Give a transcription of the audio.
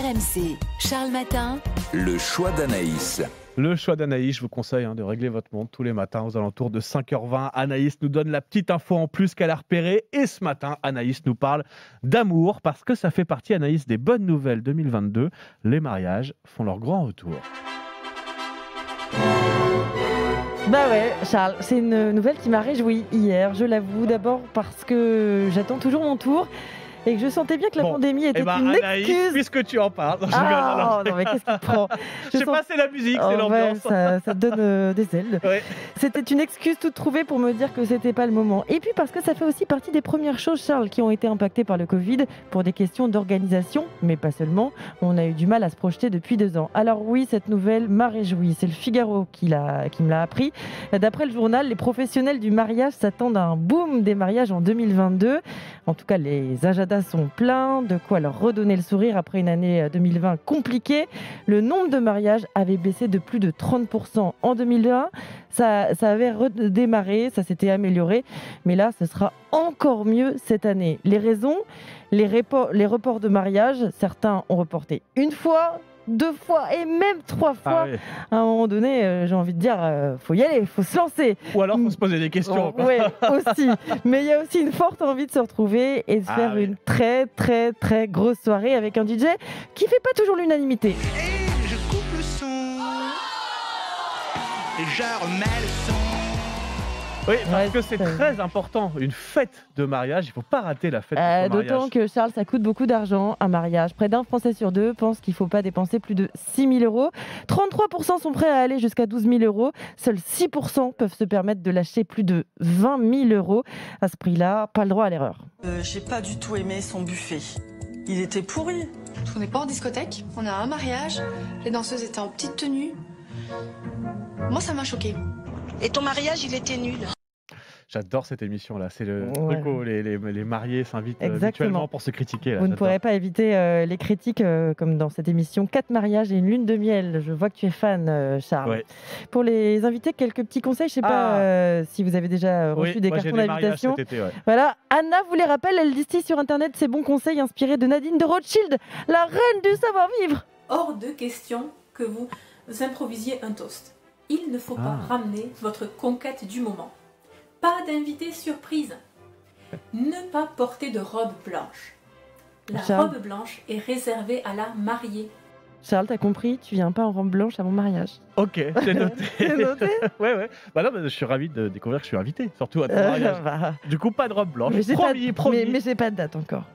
RMC, Charles Matin. Le choix d'Anaïs. Le choix d'Anaïs, je vous conseille de régler votre montre tous les matins aux alentours de 5h20. Anaïs nous donne la petite info en plus qu'elle a repérée. Et ce matin, Anaïs nous parle d'amour parce que ça fait partie, Anaïs, des bonnes nouvelles 2022. Les mariages font leur grand retour. Bah ouais, Charles, c'est une nouvelle qui m'a réjouie hier, je l'avoue. D'abord parce que j'attends toujours mon tour et que je sentais bien que la pandémie était une Anaïs, excuse. puisque tu en parles. Non mais qu'est-ce qui te prend? Je sais pas, c'est la musique, c'est l'ambiance. Ouais, ça te donne des ailes. Ouais. C'était une excuse toute trouvée pour me dire que c'était pas le moment. Et puis parce que ça fait aussi partie des premières choses, Charles, qui ont été impactées par le Covid pour des questions d'organisation, mais pas seulement. On a eu du mal à se projeter depuis 2 ans. Alors oui, cette nouvelle m'a réjouie. C'est le Figaro qui me l'a appris. D'après le journal, les professionnels du mariage s'attendent à un boom des mariages en 2022. En tout cas, les agendas sont pleins, de quoi leur redonner le sourire après une année 2020 compliquée. Le nombre de mariages avait baissé de plus de 30% en 2020. Ça avait redémarré, ça s'était amélioré, mais là, ce sera encore mieux cette année. Les raisons, les reports de mariage, certains ont reporté 1 fois, 2 fois et même 3 fois. Ah oui. À un moment donné, j'ai envie de dire, faut y aller, faut se lancer. Ou alors, faut se poser des questions. Oui, aussi. Mais il y a aussi une forte envie de se retrouver et de faire une très, très, très grosse soirée avec un DJ qui fait pas toujours l'unanimité. Et je coupe le son. Et je remets le son. Oui, parce que c'est très important. Une fête de mariage, il ne faut pas rater la fête de son mariage. D'autant que, Charles, ça coûte beaucoup d'argent, un mariage. Près d'un Français sur 2 pense qu'il ne faut pas dépenser plus de 6 000 €. 33% sont prêts à aller jusqu'à 12 000 €. Seuls 6% peuvent se permettre de lâcher plus de 20 000 €. À ce prix-là, pas le droit à l'erreur. J'ai pas du tout aimé son buffet. Il était pourri. On n'est pas en discothèque, on a un mariage, les danseuses étaient en petite tenue. Moi, ça m'a choquée. Et ton mariage, il était nul. J'adore cette émission-là. C'est le truc où les mariés s'invitent mutuellement pour se critiquer. Là. Vous ne pourrez pas éviter les critiques comme dans cette émission 4 mariages et une lune de miel. Je vois que tu es fan, Charles. Ouais. Pour les invités, quelques petits conseils. Je ne sais pas si vous avez déjà reçu des cartons d'invitation. Voilà. Anna vous les rappelle, elle distille sur Internet ses bons conseils inspirés de Nadine de Rothschild, la reine du savoir-vivre. Hors de question que vous improvisiez un toast. Il ne faut pas ramener votre conquête du moment. Pas d'invité surprise. Ne pas porter de robe blanche. La robe blanche est réservée à la mariée. Charles, t'as compris, tu viens pas en robe blanche à mon mariage. Ok, j'ai noté. C'est noté. Ouais. Bah non, je suis ravi de découvrir que je suis invité, surtout à ton mariage. Du coup, pas de robe blanche. Promis. Mais j'ai pas de date encore.